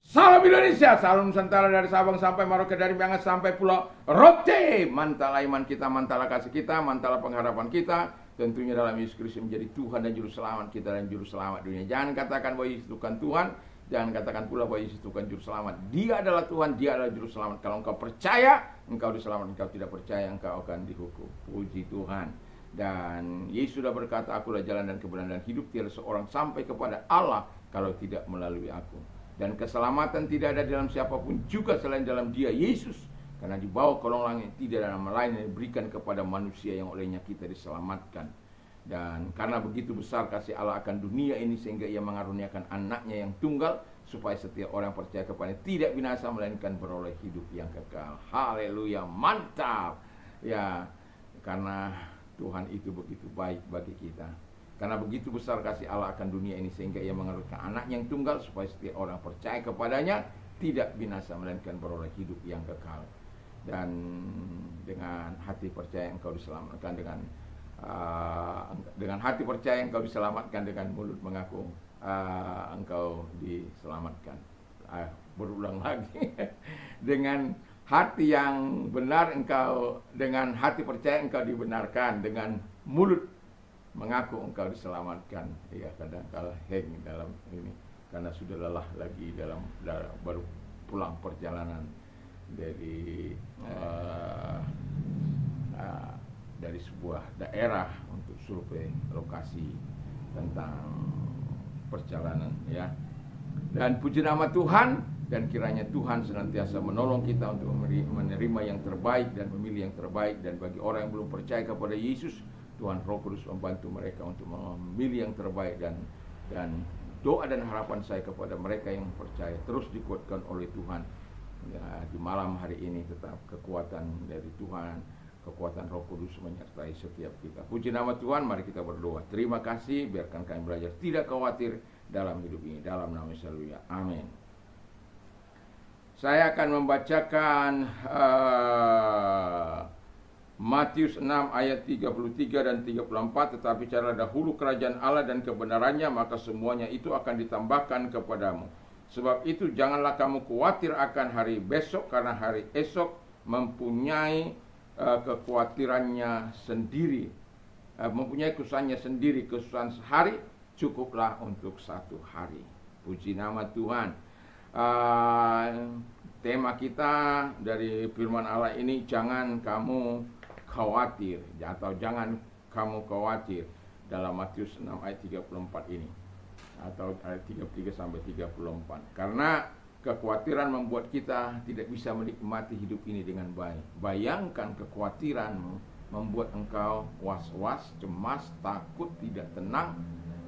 Salam Indonesia, salam Nusantara dari Sabang sampai Merauke, dari Bangat sampai Pulau Rote. Mantala iman kita, mantala kasih kita, mantala pengharapan kita. Tentunya dalam Yesus Kristus menjadi Tuhan dan Juru Selamat kita dan Juru Selamat dunia. Jangan katakan bahwa Yesus bukan Tuhan, jangan katakan pula bahwa Yesus bukan Juru Selamat. Dia adalah Tuhan, Dia adalah Juru Selamat. Kalau engkau percaya, engkau diselamatkan. Engkau tidak percaya, engkau akan dihukum. Puji Tuhan. Dan Yesus sudah berkata, akulah jalan dan kebenaran dan hidup. Tiada seorang sampai kepada Allah kalau tidak melalui aku. Dan keselamatan tidak ada dalam siapapun juga selain dalam Dia, Yesus. Karena di bawah kolong langit tidak ada nama lain yang diberikan kepada manusia yang olehnya kita diselamatkan. Dan karena begitu besar kasih Allah akan dunia ini, sehingga Ia mengaruniakan anaknya yang tunggal, supaya setiap orang percaya kepadanya tidak binasa, melainkan beroleh hidup yang kekal. Haleluya, mantap. Ya, karena Tuhan itu begitu baik bagi kita. Karena begitu besar kasih Allah akan dunia ini, sehingga Ia mengaruniakan anak yang tunggal, supaya setiap orang percaya kepadanya tidak binasa, melainkan beroleh hidup yang kekal. Dan dengan hati percaya engkau diselamatkan, dengan hati percaya engkau diselamatkan, dengan mulut mengaku engkau diselamatkan. Berulang lagi. Dengan hati yang benar engkau, dengan hati percaya engkau dibenarkan, dengan mulut mengaku engkau diselamatkan. Ya, kadang kala hang dalam ini karena sudah lelah lagi dalam baru pulang perjalanan dari sebuah daerah untuk survei lokasi tentang perjalanan, ya. Dan puji nama Tuhan, dan kiranya Tuhan senantiasa menolong kita untuk menerima yang terbaik dan memilih yang terbaik. Dan bagi orang yang belum percaya kepada Yesus, Tuhan Roh Kudus membantu mereka untuk memilih yang terbaik. Dan doa dan harapan saya kepada mereka yang percaya, terus dikuatkan oleh Tuhan. Ya, di malam hari ini tetap kekuatan dari Tuhan, kekuatan Roh Kudus menyertai setiap kita. Puji nama Tuhan, mari kita berdoa. Terima kasih, biarkan kami belajar tidak khawatir dalam hidup ini, dalam nama Yesus. Haleluya, amin. Saya akan membacakan Matius 6 ayat 33 dan 34. Tetapi carilah dahulu kerajaan Allah dan kebenarannya, maka semuanya itu akan ditambahkan kepadamu. Sebab itu janganlah kamu khawatir akan hari besok, karena hari esok mempunyai kekhawatirannya sendiri, mempunyai kesusahannya sendiri. Kesusahan sehari cukuplah untuk satu hari. Puji nama Tuhan. Tema kita dari firman Allah ini, jangan kamu khawatir, atau jangan kamu khawatir, dalam Matius 6 ayat 34 ini, atau ayat 33 sampai 34. Karena kekhawatiran membuat kita tidak bisa menikmati hidup ini dengan baik. Bayangkan kekhawatiranmu membuat engkau was-was, cemas, takut, tidak tenang,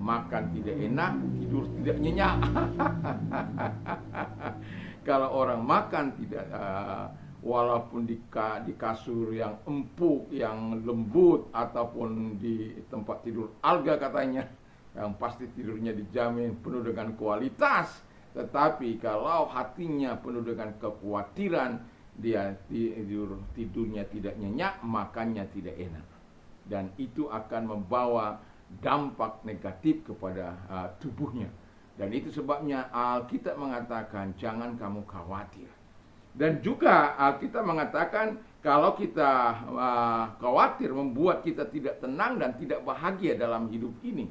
makan tidak enak, tidur tidak nyenyak. Kalau orang makan tidak, walaupun di kasur yang empuk, yang lembut, ataupun di tempat tidur alga katanya, yang pasti tidurnya dijamin penuh dengan kualitas. Tetapi kalau hatinya penuh dengan kekhawatiran, dia tidurnya tidak nyenyak, makannya tidak enak. Dan itu akan membawa dampak negatif kepada tubuhnya. Dan itu sebabnya Alkitab mengatakan jangan kamu khawatir. Dan juga Alkitab mengatakan kalau kita khawatir membuat kita tidak tenang dan tidak bahagia dalam hidup ini.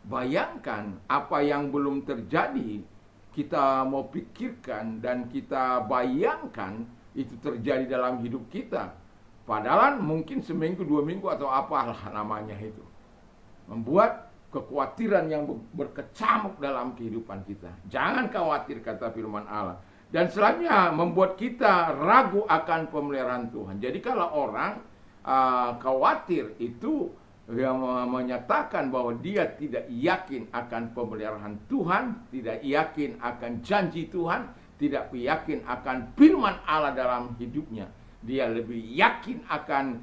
Bayangkan apa yang belum terjadi, kita mau pikirkan dan kita bayangkan itu terjadi dalam hidup kita. Padahal mungkin seminggu, 2 minggu, atau apalah namanya itu. Membuat kekhawatiran yang berkecamuk dalam kehidupan kita. Jangan khawatir, kata firman Allah. Dan selanjutnya membuat kita ragu akan pemeliharaan Tuhan. Jadi kalau orang khawatir, itu yang menyatakan bahwa dia tidak yakin akan pemeliharaan Tuhan, tidak yakin akan janji Tuhan, tidak yakin akan firman Allah dalam hidupnya. Dia lebih yakin akan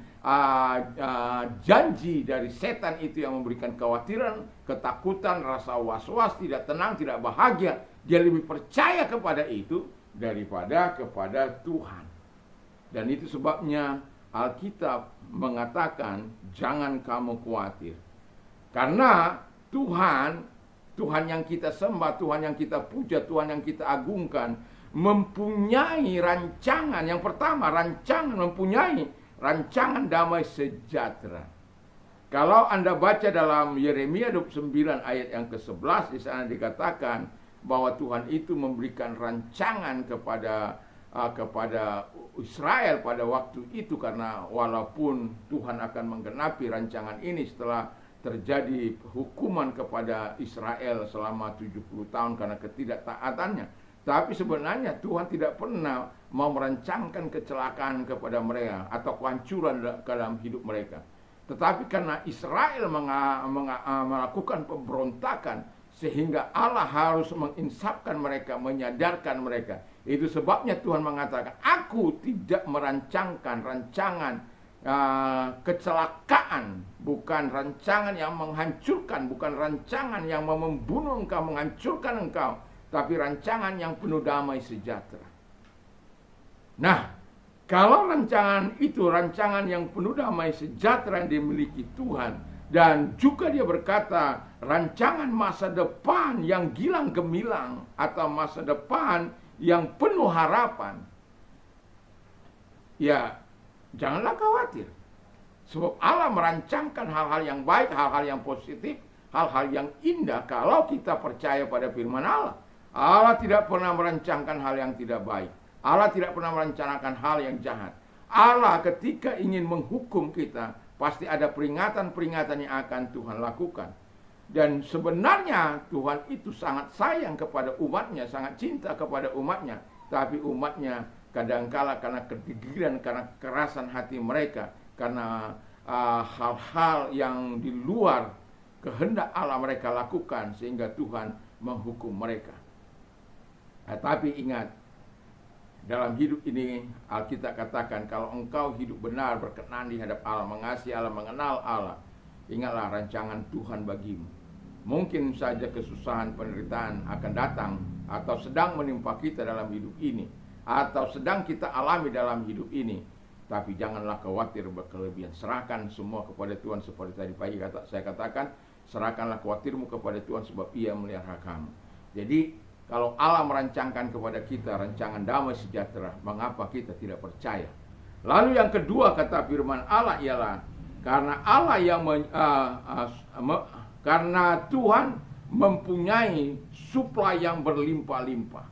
janji dari setan itu yang memberikan kekhawatiran, ketakutan, rasa was-was, tidak tenang, tidak bahagia. Dia lebih percaya kepada itu daripada kepada Tuhan. Dan itu sebabnya Alkitab mengatakan jangan kamu khawatir. Karena Tuhan Tuhan yang kita sembah, Tuhan yang kita puja, Tuhan yang kita agungkan, mempunyai rancangan. Yang pertama, mempunyai rancangan damai sejahtera. Kalau Anda baca dalam Yeremia 29 ayat yang ke-11, di sana dikatakan bahwa Tuhan itu memberikan rancangan kepada Israel pada waktu itu, karena walaupun Tuhan akan menggenapi rancangan ini setelah terjadi hukuman kepada Israel selama 70 tahun karena ketidaktaatannya. Tapi sebenarnya Tuhan tidak pernah mau merancangkan kecelakaan kepada mereka atau kehancuran dalam hidup mereka. Tetapi karena Israel melakukan pemberontakan, sehingga Allah harus menginsafkan mereka, menyadarkan mereka. Itu sebabnya Tuhan mengatakan, aku tidak merancangkan rancangan kecelakaan, bukan rancangan yang menghancurkan, bukan rancangan yang membunuh engkau, menghancurkan engkau, tapi rancangan yang penuh damai sejahtera. Nah, kalau rancangan itu rancangan yang penuh damai sejahtera yang dimiliki Tuhan, dan juga dia berkata rancangan masa depan yang gilang gemilang atau masa depan yang penuh harapan, ya janganlah khawatir. Sebab Allah merancangkan hal-hal yang baik, hal-hal yang positif, hal-hal yang indah kalau kita percaya pada firman Allah. Allah tidak pernah merancangkan hal yang tidak baik. Allah tidak pernah merencanakan hal yang jahat. Allah ketika ingin menghukum kita, pasti ada peringatan-peringatan yang akan Tuhan lakukan. Dan sebenarnya Tuhan itu sangat sayang kepada umatnya, sangat cinta kepada umatnya. Tapi umatnya kadangkala karena kegigiran, karena kekerasan hati mereka, karena hal-hal yang di luar kehendak Allah mereka lakukan, sehingga Tuhan menghukum mereka. Tapi ingat, dalam hidup ini Alkitab katakan, kalau engkau hidup benar, berkenan di hadap Allah, mengasihi Allah, mengenal Allah, ingatlah rancangan Tuhan bagimu. Mungkin saja kesusahan, penderitaan akan datang atau sedang menimpa kita dalam hidup ini, atau sedang kita alami dalam hidup ini. Tapi janganlah khawatir berkelebihan. Serahkan semua kepada Tuhan. Seperti tadi pagi saya katakan, serahkanlah khawatirmu kepada Tuhan, sebab Ia melihara kamu. Jadi kalau Allah merancangkan kepada kita rancangan damai sejahtera, mengapa kita tidak percaya? Lalu yang kedua kata firman Allah ialah, karena Allah yang karena Tuhan mempunyai supply yang berlimpah-limpah.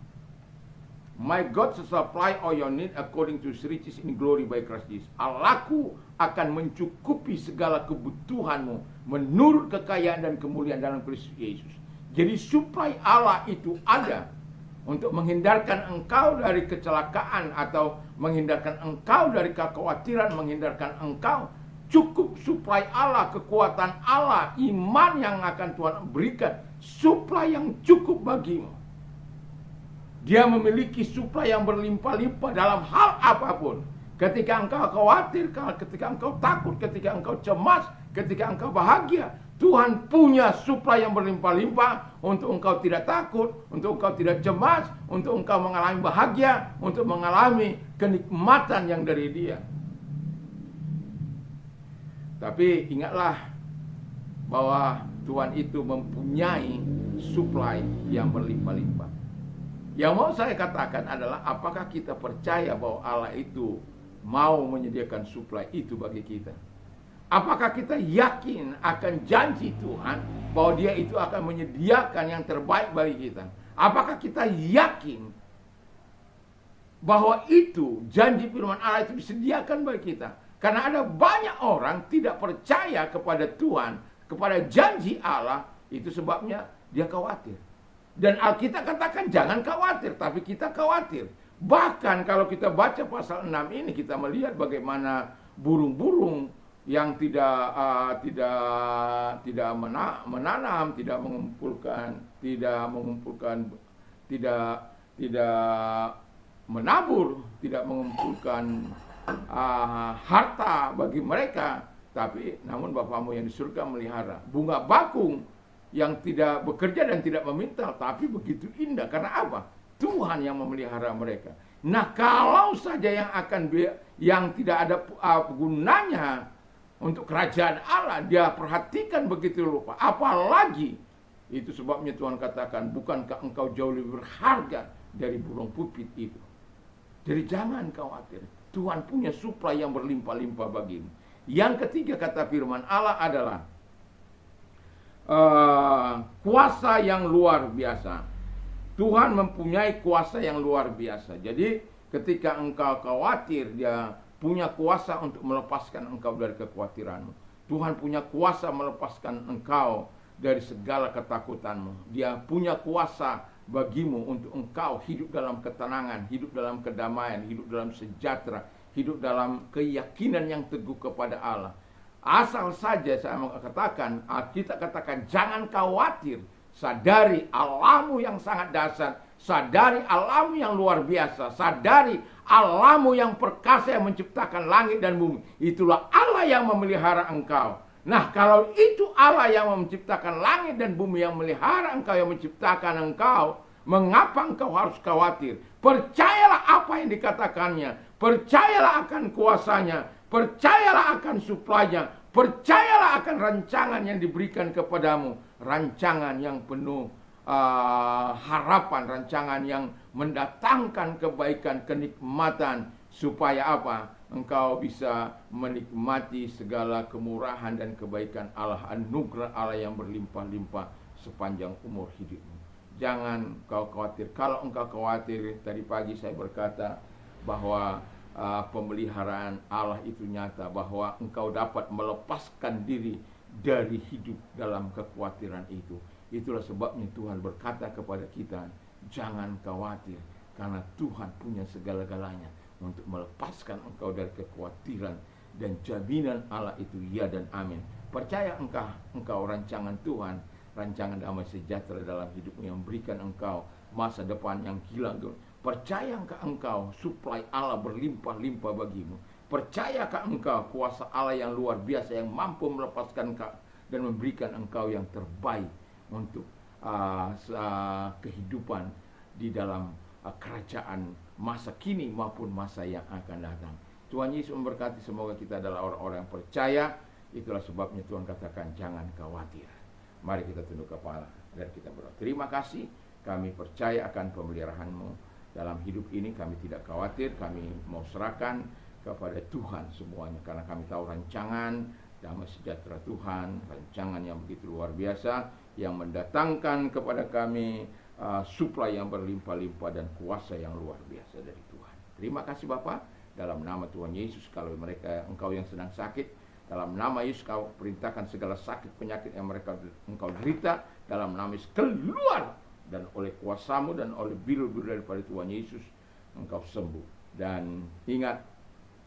My God shall supply all your need according to His riches in glory by Christ Jesus. Allahku akan mencukupi segala kebutuhanmu menurut kekayaan dan kemuliaan dalam Kristus Yesus. Jadi supply Allah itu ada untuk menghindarkan engkau dari kecelakaan, atau menghindarkan engkau dari kekhawatiran, menghindarkan engkau. Cukup supply Allah, kekuatan Allah, iman yang akan Tuhan berikan, supply yang cukup bagimu. Dia memiliki supply yang berlimpah-limpah dalam hal apapun. Ketika engkau khawatir, ketika engkau takut, ketika engkau cemas, ketika engkau bahagia, Tuhan punya supply yang berlimpah-limpah untuk engkau tidak takut, untuk engkau tidak cemas, untuk engkau mengalami bahagia, untuk mengalami kenikmatan yang dari Dia. Tapi ingatlah bahwa Tuhan itu mempunyai supply yang berlimpah-limpah. Yang mau saya katakan adalah, apakah kita percaya bahwa Allah itu mau menyediakan supply itu bagi kita? Apakah kita yakin akan janji Tuhan bahwa Dia itu akan menyediakan yang terbaik bagi kita? Apakah kita yakin bahwa itu janji firman Allah itu disediakan bagi kita? Karena ada banyak orang tidak percaya kepada Tuhan, kepada janji Allah, itu sebabnya dia khawatir. Dan Alkitab katakan jangan khawatir, tapi kita khawatir. Bahkan kalau kita baca pasal 6 ini, kita melihat bagaimana burung-burung yang tidak menanam, tidak menabur, tidak mengumpulkan harta bagi mereka, tapi namun Bapamu yang di surga melihara. Bunga bakung yang tidak bekerja dan tidak memintal, tapi begitu indah. Karena apa? Tuhan yang memelihara mereka. Nah, kalau saja yang tidak ada gunanya untuk kerajaan Allah, dia perhatikan begitu lupa. Apalagi Itu sebabnya Tuhan katakan, bukankah engkau jauh lebih berharga dari burung pipit itu? Jadi jangan khawatir, Tuhan punya suplai yang berlimpah-limpah bagimu. Yang ketiga kata firman Allah adalah kuasa yang luar biasa. Tuhan mempunyai kuasa yang luar biasa. Jadi ketika engkau khawatir, Dia punya kuasa untuk melepaskan engkau dari kekhawatiranmu. Tuhan punya kuasa melepaskan engkau dari segala ketakutanmu. Dia punya kuasa bagimu untuk engkau hidup dalam ketenangan, hidup dalam kedamaian, hidup dalam sejahtera, hidup dalam keyakinan yang teguh kepada Allah. Asal saja saya mau katakan, kita katakan jangan khawatir, sadari Allahmu yang sangat dahsyat, sadari Allahmu yang luar biasa, sadari Allahmu yang perkasa yang menciptakan langit dan bumi. Itulah Allah yang memelihara engkau. Nah, kalau itu Allah yang menciptakan langit dan bumi, yang memelihara engkau, yang menciptakan engkau, mengapa engkau harus khawatir? Percayalah apa yang dikatakannya, percayalah akan kuasanya, percayalah akan suplainya, percayalah akan rancangan yang diberikan kepadamu, rancangan yang penuh harapan, rancangan yang mendatangkan kebaikan, kenikmatan, supaya apa? Engkau bisa menikmati segala kemurahan dan kebaikan Allah, anugerah Allah yang berlimpah-limpah sepanjang umur hidupmu. Jangan kau khawatir. Kalau engkau khawatir, tadi pagi saya berkata bahwa pemeliharaan Allah itu nyata, bahwa engkau dapat melepaskan diri dari hidup dalam kekhawatiran itu. Itulah sebabnya Tuhan berkata kepada kita, jangan khawatir, karena Tuhan punya segala-galanya untuk melepaskan engkau dari kekhawatiran, dan jaminan Allah itu ya dan amin. Percaya engkau rancangan Tuhan, rancangan damai sejahtera dalam hidupmu yang memberikan engkau masa depan yang kilat. Percayakah engkau suplai Allah berlimpah-limpah bagimu? Percayakah engkau kuasa Allah yang luar biasa yang mampu melepaskan engkau dan memberikan engkau yang terbaik untuk kehidupan di dalam kerajaan masa kini maupun masa yang akan datang. Tuhan Yesus memberkati, semoga kita adalah orang-orang yang percaya. Itulah sebabnya Tuhan katakan jangan khawatir. Mari kita tunduk kepala dan kita berdoa. Terima kasih, kami percaya akan pemeliharaan-Mu dalam hidup ini. Kami tidak khawatir, kami mau serahkan kepada Tuhan semuanya, karena kami tahu rancangan damai sejahtera Tuhan, rancangan yang begitu luar biasa, yang mendatangkan kepada kami suplai yang berlimpah-limpah dan kuasa yang luar biasa dari Tuhan. Terima kasih Bapa, dalam nama Tuhan Yesus. Kalau mereka engkau yang sedang sakit, dalam nama Yesus kau perintahkan segala sakit penyakit yang engkau derita, dalam nama Yesus keluar, dan oleh kuasa-Mu dan oleh biru-biru daripada Tuhan Yesus engkau sembuh. Dan ingat,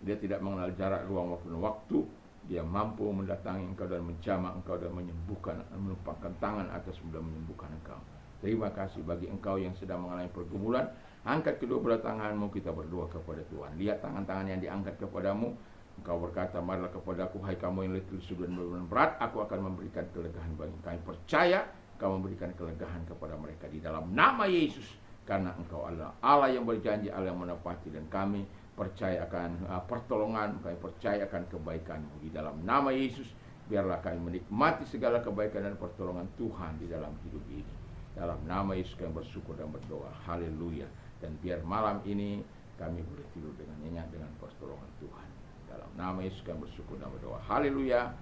Dia tidak mengenal jarak, ruang maupun waktu. Dia mampu mendatangi engkau dan menjamah engkau dan menyembuhkan, menumpangkan tangan atas dan menyembuhkan engkau. Terima kasih bagi engkau yang sedang mengalami pergumulan. Angkat kedua belah tanganmu, kita berdoa kepada Tuhan. Lihat tangan-tangan yang diangkat kepadamu. Engkau berkata, marilah kepadaku, hai kamu yang letih lesu dan berat, aku akan memberikan kelegaan bagi kami. Percaya, engkau memberikan kelegaan kepada mereka di dalam nama Yesus. Karena engkau adalah Allah yang berjanji, Allah yang menepati, dan kami percaya akan pertolongan, kami percaya akan kebaikan-Mu. Di dalam nama Yesus, biarlah kami menikmati segala kebaikan dan pertolongan Tuhan di dalam hidup ini. Dalam nama Yesus kami bersyukur dan berdoa. Haleluya. Dan biar malam ini kami boleh tidur dengan nyenyak dengan pertolongan Tuhan. Dalam nama Yesus kami bersyukur dan berdoa. Haleluya.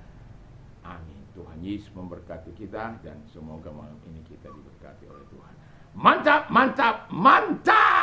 Amin. Tuhan Yesus memberkati kita, dan semoga malam ini kita diberkati oleh Tuhan. Mantap, mantap, mantap.